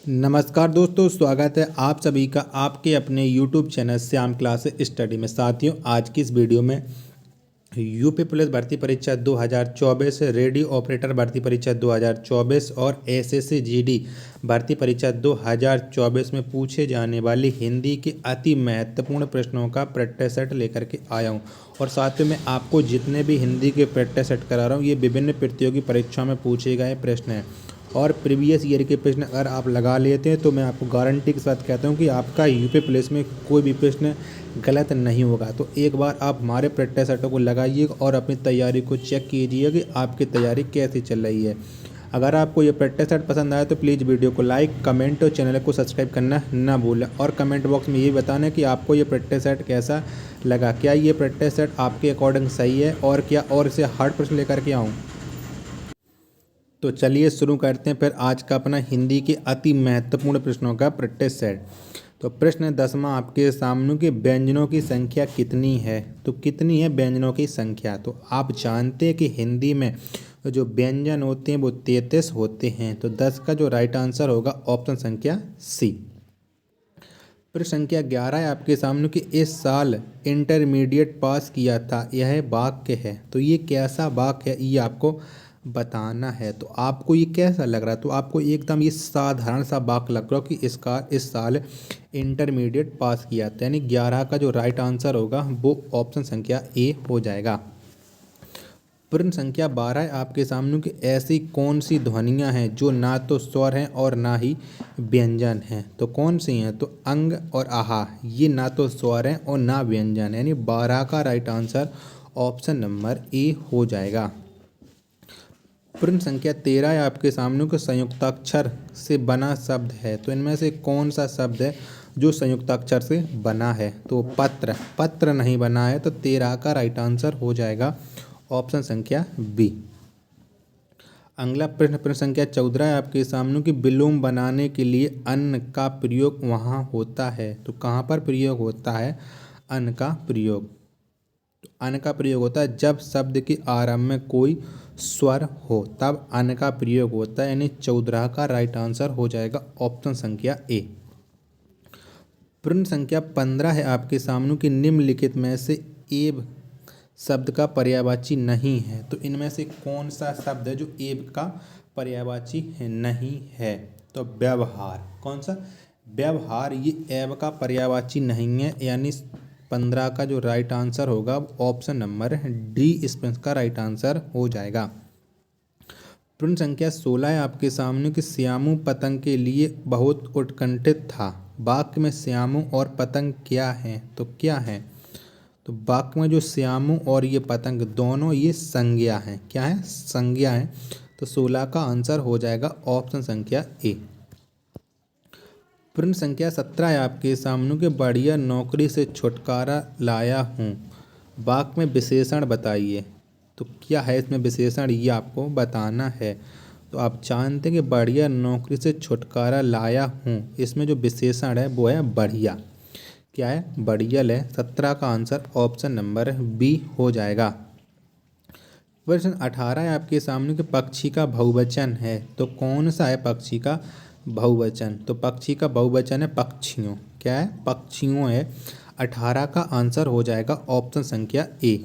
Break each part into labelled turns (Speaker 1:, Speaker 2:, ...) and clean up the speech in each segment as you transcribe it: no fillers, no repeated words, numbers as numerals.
Speaker 1: नमस्कार दोस्तों, स्वागत है आप सभी का आपके अपने YouTube channel Shyam class study में। साथियों, आज की इस वीडियो में यूपी पुलिस भर्ती परीक्षा 2024, रेडियो ऑपरेटर भर्ती परीक्षा 2024 और एसएससी जीडी भर्ती परीक्षा 2024 में पूछे जाने वाली हिंदी के अति महत्वपूर्ण प्रश्नों का प्रैक्टिस सेट लेकर के आया हूं। और साथियों में आपको जितने भी हिंदी के प्रैक्टिस सेट करा रहा हूँ, ये विभिन्न प्रतियोगी परीक्षाओं में पूछे गए प्रश्न हैं और प्रीवियस ईयर के प्रश्न अगर आप लगा लेते हैं तो मैं आपको गारंटी के साथ कहता हूं कि आपका यूपी पुलिस में कोई भी प्रश्न गलत नहीं होगा। तो एक बार आप हमारे प्रैक्टिस सेटों को लगाइएगा और अपनी तैयारी को चेक कीजिए कि आपकी तैयारी कैसी चल रही है। अगर आपको ये प्रैक्टिस सेट पसंद आया तो प्लीज़ वीडियो को लाइक, कमेंट और चैनल को सब्सक्राइब करना ना भूलें। और कमेंट बॉक्स में ये बताना कि आपको ये प्रैक्टिस सेट कैसा लगा, क्या ये प्रैक्टिस सेट आपके अकॉर्डिंग सही है और क्या और इसे हार्ड प्रश्न लेकर के आऊँ। तो चलिए शुरू करते हैं फिर आज का अपना हिंदी के अति महत्वपूर्ण प्रश्नों का प्रैक्टिस सेट। तो प्रश्न 10वां आपके सामने कि व्यंजनों की संख्या कितनी है। तो कितनी है व्यंजनों की संख्या। तो आप जानते हैं कि हिंदी में जो व्यंजन होते हैं वो 33 होते हैं। तो 10 का जो राइट आंसर होगा ऑप्शन संख्या सी। प्रश्न संख्या 11 है आपके सामने कि इस साल इंटरमीडिएट पास किया था, यह वाक्य है। तो ये कैसा वाक्य है ये आपको बताना है। तो आपको ये कैसा लग रहा है। तो आपको एकदम ये साधारण सा वाक्य लग रहा हो कि इस साल इंटरमीडिएट पास किया था, यानी 11 का जो राइट आंसर होगा वो ऑप्शन संख्या ए हो जाएगा। प्रश्न संख्या 12 है आपके सामने कि ऐसी कौन सी ध्वनियाँ हैं जो ना तो स्वर हैं और ना ही व्यंजन हैं। तो कौन सी हैं। तो अंग और आहा, ये ना तो स्वर हैं और ना व्यंजन, यानी 12 का right answer option number A हो जाएगा। प्रश्न संख्या 13 है आपके सामने को संयुक्ताक्षर से बना शब्द है। तो इनमें से कौन सा शब्द है जो संयुक्ताक्षर से बना है। तो पत्र नहीं बना है। तो 13 का राइट आंसर हो जाएगा ऑप्शन संख्या बी। अगला प्रश्न संख्या 14 है आपके सामने कि विलोम बनाने के लिए अन्न का प्रयोग वहाँ होता है। तो कहाँ पर प्रयोग होता है अन्न का प्रयोग। तो अन्न का प्रयोग होता है जब शब्द के आरंभ में कोई स्वर हो, तब अन्न का प्रयोग होता है, यानी 14 का राइट आंसर हो जाएगा ऑप्शन संख्या ए। प्रश्न संख्या 15 है आपके सामने कि निम्नलिखित में से एव शब्द का पर्यायवाची नहीं है। तो इनमें से कौन सा शब्द है जो एव का पर्यायवाची नहीं है। तो व्यवहार, कौन सा व्यवहार, ये एव का पर्यायवाची नहीं है, यानी 15 का जो राइट आंसर होगा ऑप्शन नंबर डी इसका राइट आंसर हो जाएगा। प्रश्न संख्या 16 है आपके सामने कि श्यामू पतंग के लिए बहुत उत्कंठित था। वाक्य में श्यामू और पतंग क्या है। तो क्या है। तो वाक्य में जो श्यामू और ये पतंग दोनों ये संज्ञा हैं। क्या है, संज्ञा है। तो 16 का आंसर हो जाएगा ऑप्शन संख्या ए। प्रश्न संख्या 17 है आपके सामने कि बढ़िया नौकरी से छुटकारा लाया हूँ। वाक्य में विशेषण बताइए। तो क्या है इसमें विशेषण ये आपको बताना है। तो आप जानते हैं कि बढ़िया नौकरी से छुटकारा लाया हूँ, इसमें जो विशेषण है वो है बढ़िया। क्या है, बढ़ियल है। 17 का आंसर ऑप्शन नंबर बी हो जाएगा। प्रश्न 18 है आपके सामने कि पक्षी का बहुवचन है। तो कौन सा है पक्षी का बहुवचन। तो पक्षी का बहुवचन है पक्षियों। क्या है, पक्षियों है। 18 का आंसर हो जाएगा ऑप्शन संख्या ए।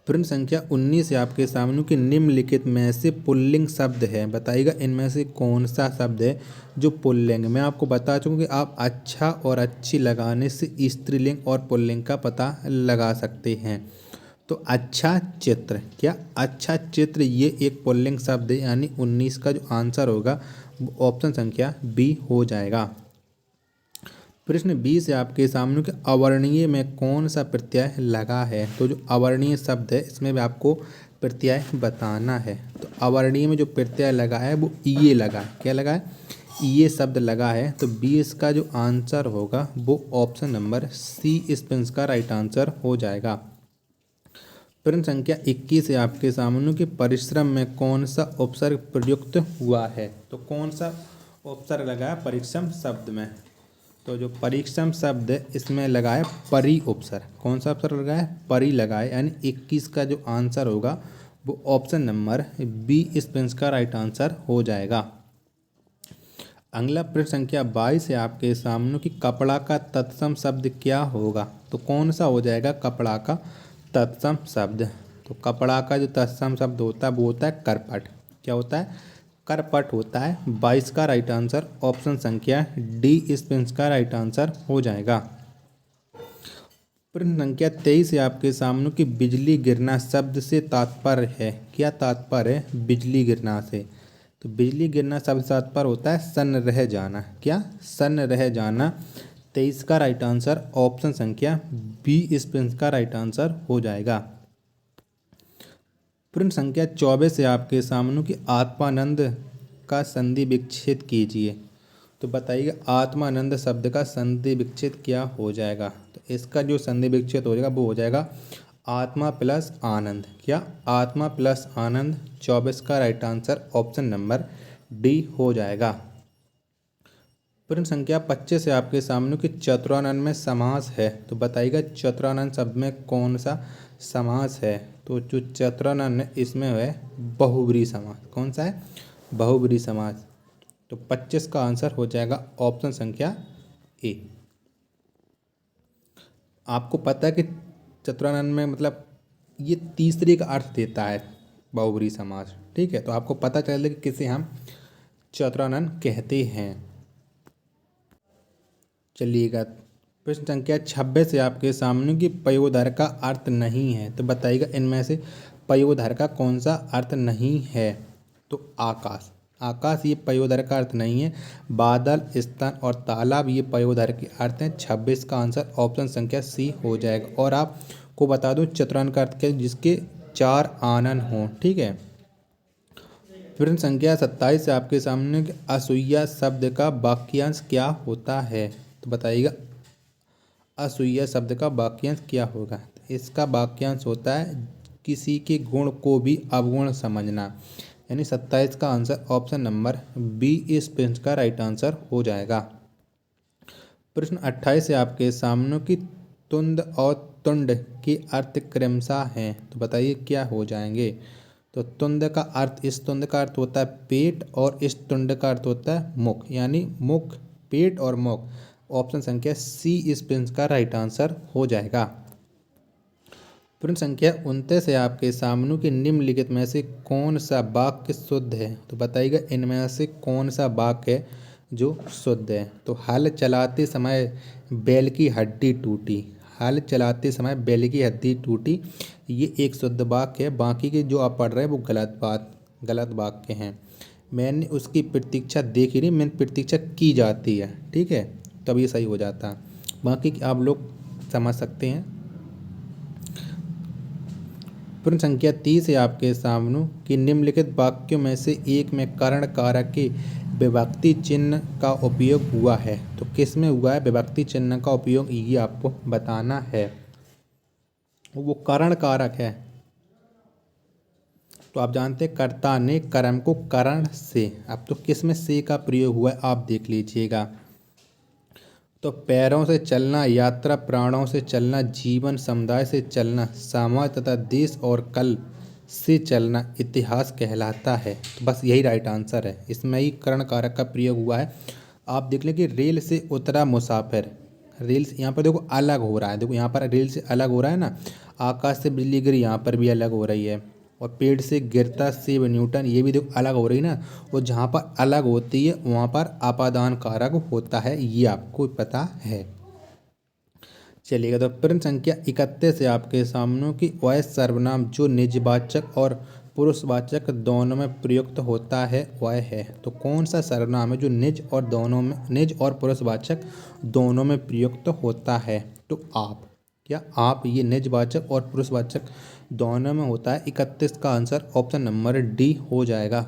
Speaker 1: प्रश्न संख्या 19 है आपके सामने कि निम्नलिखित में से पुल्लिंग शब्द है, बताइएगा इनमें से कौन सा शब्द है जो पुल्लिंग। मैं आपको बता चुका कि आप अच्छा और अच्छी लगाने से स्त्रीलिंग और पुल्लिंग का पता लगा सकते हैं। तो अच्छा चित्र, क्या अच्छा चित्र, ये एक पुल्लिंग शब्द है, यानी 19 का जो आंसर होगा ऑप्शन संख्या बी हो जाएगा। प्रश्न 20 है आपके सामने कि अवर्णीय में कौन सा प्रत्यय लगा है। तो जो अवर्णीय शब्द है इसमें भी आपको प्रत्यय बताना है। तो अवर्णीय में जो प्रत्यय लगा है वो ये लगा है। क्या लगा है, ये शब्द लगा है। तो 20 का जो आंसर होगा वो ऑप्शन नंबर सी इसका राइट आंसर हो जाएगा। प्रश्न संख्या 21 है आपके सामने कि परिश्रम में कौन सा उपसर्ग प्रयुक्त हुआ है। तो कौन सा उपसर्ग लगा है परिश्रम शब्द में। तो जो परिश्रम शब्द है इसमें लगा है परि उपसर्ग। कौन सा उपसर्ग लगा है, परि लगा है, यानी 21 का जो आंसर होगा वो ऑप्शन नंबर बी इसका राइट आंसर हो जाएगा। अगला प्रश्न संख्या 22 है आपके सामने कि कपड़ा का तत्सम शब्द क्या होगा। तो कौन सा हो जाएगा कपड़ा का तत्सम शब्द। तो कपड़ा का जो तत्सम शब्द होता है वो होता है करपट। क्या होता है करपट होता है। 22 का राइट आंसर ऑप्शन संख्या डी इस प्रश्न का राइट आंसर हो जाएगा। प्रश्न संख्या 23 है आपके सामने कि बिजली गिरना शब्द से तात्पर्य है। क्या तात्पर्य है बिजली गिरना से। तो बिजली गिरना शब्द से तात्पर्य होता है सन्न रह जाना। क्या सन्न रह जाना। 23 का राइट आंसर ऑप्शन संख्या बी इस प्रश्न का राइट आंसर हो जाएगा। प्रश्न संख्या 24 है आपके सामने कि आत्मानंद का संधि विच्छेद कीजिए। तो बताइए आत्मानंद शब्द का संधि विच्छेद क्या हो जाएगा। तो इसका जो संधि विच्छेद हो जाएगा वो हो जाएगा आत्मा प्लस आनंद। क्या आत्मा प्लस आनंद। 24 का right answer option number D हो जाएगा। प्रश्न संख्या 25 है आपके सामने कि चतुरानन में समास है। तो बताइएगा चतुरानन शब्द में कौन सा समास है। तो जो चतुरानन है इसमें है बहुब्रीहि समास। कौन सा है बहुब्रीहि समास। तो 25 का आंसर हो जाएगा ऑप्शन संख्या ए। आपको पता है कि चतुरानन में मतलब ये तीसरे का अर्थ देता है बहुब्रीहि समास। ठीक है तो आपको पता चल कि किसे हम चतुरानन कहते हैं। चलिएगा प्रश्न संख्या 26 है आपके सामने कि पयोधर का अर्थ नहीं है। तो बताइएगा इनमें से पयोधर का कौन सा अर्थ नहीं है। तो आकाश। आकाश ये पयोधर का अर्थ नहीं है। बादल स्तन और तालाब ये पयोधर के अर्थ हैं। 26 का आंसर ऑप्शन संख्या सी हो जाएगा। और आपको बता दूं चतुरानन का अर्थ क्या है जिसके 4 आनन हों। ठीक है। प्रश्न संख्या 27 है आपके सामने कि असूया शब्द का वाक्यांश क्या होता है। तो बताइएगा असूया शब्द का वाक्यांश क्या होगा। इसका वाक्यांश होता है किसी के गुण को भी अवगुण समझना। यानी 27 का आंसर ऑप्शन नंबर बी इस प्रश्न का राइट आंसर हो जाएगा। प्रश्न 28 है आपके सामने कि तुंद और तुंड के अर्थ क्रमशः हैं। तो बताइए क्या हो जाएंगे। तो तुंद का अर्थ इस तुंद का अर्थ होता है पेट और इस तुंड का अर्थ होता है मुख। यानी मुख पेट और मुख। ऑप्शन संख्या सी इस प्रश्न का राइट आंसर हो जाएगा। प्रश्न संख्या 29 है आपके सामने कि निम्नलिखित में से कौन सा वाक्य शुद्ध है। तो बताइएगा इनमें से कौन सा वाक्य है जो शुद्ध है। तो हल चलाते समय बैल की हड्डी टूटी। हल चलाते समय बैल की हड्डी टूटी ये एक शुद्ध वाक्य है। बाकी के जो आप पढ़ रहे हैं वो गलत वाक्य हैं। मैंने उसकी प्रतीक्षा देखी नहीं मैंने प्रतीक्षा की जाती है। ठीक है तब ये सही हो जाता है। बाकी आप लोग समझ सकते हैं। प्रश्न संख्या 30 है आपके सामने कि निम्नलिखित वाक्यों में से एक में करण कारक के विभक्ति चिन्ह का उपयोग हुआ है। तो किस में हुआ है विभक्ति चिन्ह का उपयोग ये आपको बताना है। वो करण कारक है। तो आप जानते हैं कर्ता ने कर्म को करण से। अब तो किस में से का प्रयोग हुआ है आप देख लीजिएगा। तो पैरों से चलना यात्रा प्राणों से चलना जीवन समुदाय से चलना समाज तथा देश और कल से चलना इतिहास कहलाता है। तो बस यही राइट आंसर है। इसमें ही करण कारक का प्रयोग हुआ है। आप देख लें कि रेल से उतरा मुसाफिर। रेल से यहाँ पर देखो अलग हो रहा है। देखो यहाँ पर रेल से अलग हो रहा है ना। आकाश से बिजली गिरी यहाँ पर भी अलग हो रही है। और पेड़ से गिरता सेब न्यूटन ये भी देखो अलग हो रही ना। और जहाँ पर अलग होती है वहाँ पर अपादान कारक होता है ये आपको पता है। चलिएगा तो प्रश्न संख्या 31 है आपके सामने कि वह सर्वनाम जो निजवाचक और पुरुषवाचक दोनों में प्रयुक्त होता है वह है। तो कौन सा सर्वनाम है जो निज और पुरुषवाचक दोनों में प्रयुक्त होता है। तो आप। क्या आप ये निजवाचक और पुरुषवाचक दोनों में होता है। 31 का आंसर ऑप्शन नंबर डी हो जाएगा।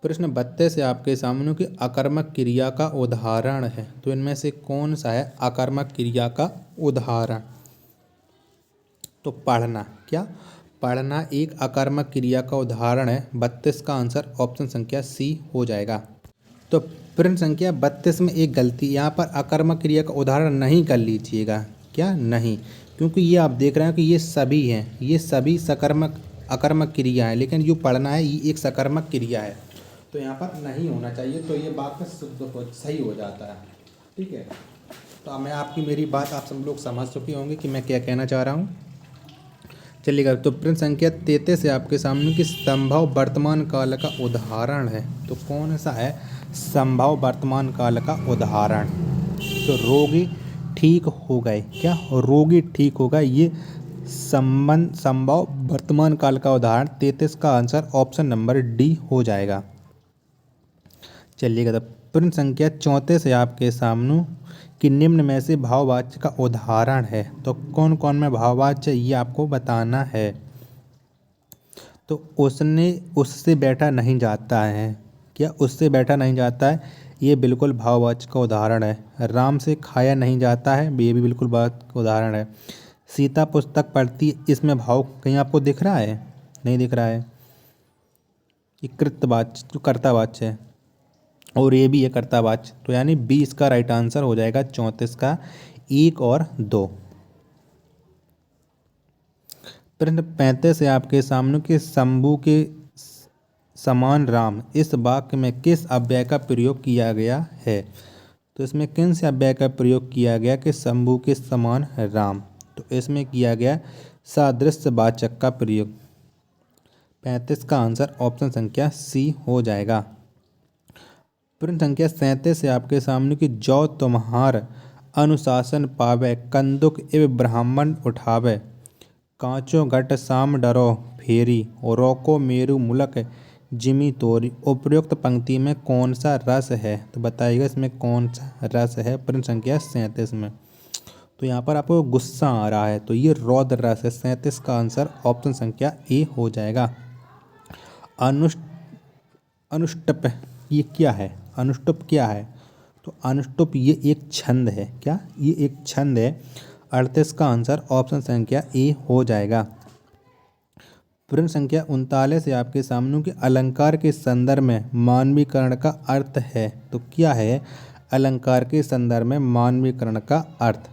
Speaker 1: प्रश्न 32 है आपके सामने कि अकर्मक क्रिया का उदाहरण है। तो इनमें से कौन सा है अकर्मक क्रिया का उदाहरण। तो पढ़ना। क्या पढ़ना एक अकर्मक क्रिया का उदाहरण है। 32 का आंसर ऑप्शन संख्या सी हो जाएगा। तो प्रश्न संख्या 32 में एक गलती यहाँ पर अकर्मक क्रिया का उदाहरण नहीं कर लीजिएगा। क्या नहीं क्योंकि ये आप देख रहे हैं कि ये सभी हैं। ये सभी सकर्मक अकर्मक क्रिया है लेकिन जो पढ़ना है ये एक सकर्मक क्रिया है। तो यहाँ पर नहीं होना चाहिए, तो ये वाक्य सही हो जाता है। ठीक है, तो मैं आपकी मेरी बात आप सब लोग समझ चुके होंगे कि मैं क्या कहना चाह रहा हूँ। चलिएगा, तो प्रश्न संख्या 33 से आपके सामने की संभव वर्तमान काल का उदाहरण है। तो कौन सा है संभव वर्तमान काल का उदाहरण? तो रोगी ठीक हो गए। क्या? रोगी ठीक हो गए, ये संभव वर्तमान काल का उदाहरण 33 का आंसर ऑप्शन नंबर डी हो जाएगा। चलिएगा, तो प्रश्न संख्या 34 से आपके सामने कि निम्न में से भाववाच्य का उदाहरण है। तो कौन कौन में भाववाच्य ये आपको बताना है। तो उसने उससे बैठा नहीं जाता है। क्या? उससे बैठा नहीं जाता है, ये बिल्कुल भाववाच्य का उदाहरण है। राम से खाया नहीं जाता है, ये भी बिल्कुल बात का उदाहरण है। सीता पुस्तक पढ़ती, इसमें भाव कहीं आपको दिख रहा है? नहीं दिख रहा है। ये कृतवाच्य जो कर्तावाच्य है, और ये भी है कर्तावाच्य। तो यानी 20 का राइट आंसर हो जाएगा 34 का 1 और 2। प्रश्न 35 से आपके सामने के शंभू के समान राम इस वाक्य में किस अव्यय का प्रयोग किया गया है। तो इसमें किन से अव्यय का प्रयोग किया गया कि शंभू के समान राम? तो इसमें किया गया सादृश्यवाचक का प्रयोग। 35 का आंसर ऑप्शन संख्या सी हो जाएगा। प्रश्न संख्या 37 से आपके सामने की जो तुम्हार अनुशासन पावे कंदुक एव ब्राह्मण उठावे कांचो घट साम डरो फेरी और रोको मेरु मुलक जिमी तोरी, उपयुक्त पंक्ति में कौन सा रस है? तो बताइएगा इसमें कौन सा रस है प्रश्न संख्या 37 में। तो यहाँ पर आपको गुस्सा आ रहा है, तो ये रौद्र रस है। 37 का आंसर ऑप्शन संख्या ए हो जाएगा। अनुष्टुप ये क्या है? अनुष्टुप क्या है? तो अनुष्टुप ये एक छंद है। क्या? ये एक छंद है। 38 का आंसर ऑप्शन संख्या ए हो जाएगा। प्रश्न संख्या 39 से आपके सामने के अलंकार के संदर्भ में मानवीकरण का अर्थ है। तो क्या है अलंकार के संदर्भ में मानवीकरण का अर्थ?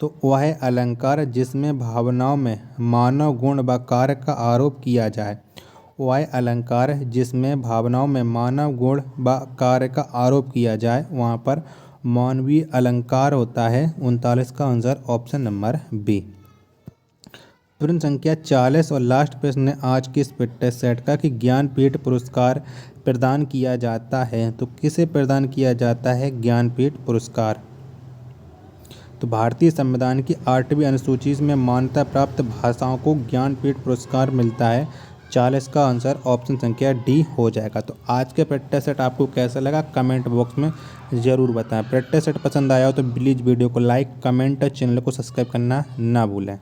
Speaker 1: तो वह है अलंकार जिसमें भावनाओं में मानव गुण व कार्य का आरोप किया जाए। वह अलंकार जिसमें भावनाओं में मानव गुण व कार्य का आरोप किया जाए, वहाँ पर मानवीय अलंकार होता है। 39 का आंसर ऑप्शन नंबर बी। प्रश्न संख्या 40 और लास्ट प्रश्न है आज के इस फिटनेस सेट का कि ज्ञानपीठ पुरस्कार प्रदान किया जाता है। तो किसे प्रदान किया जाता है ज्ञानपीठ पुरस्कार? तो भारतीय संविधान की 8वीं अनुसूची में मान्यता प्राप्त भाषाओं को ज्ञानपीठ पुरस्कार मिलता है। 40 का आंसर ऑप्शन संख्या डी हो जाएगा। तो आज के प्रैक्टिस सेट आपको कैसा लगा कमेंट बॉक्स में ज़रूर बताएं। प्रैक्टिस सेट पसंद आया हो तो प्लीज़ वीडियो को लाइक कमेंट और चैनल को सब्सक्राइब करना ना भूलें।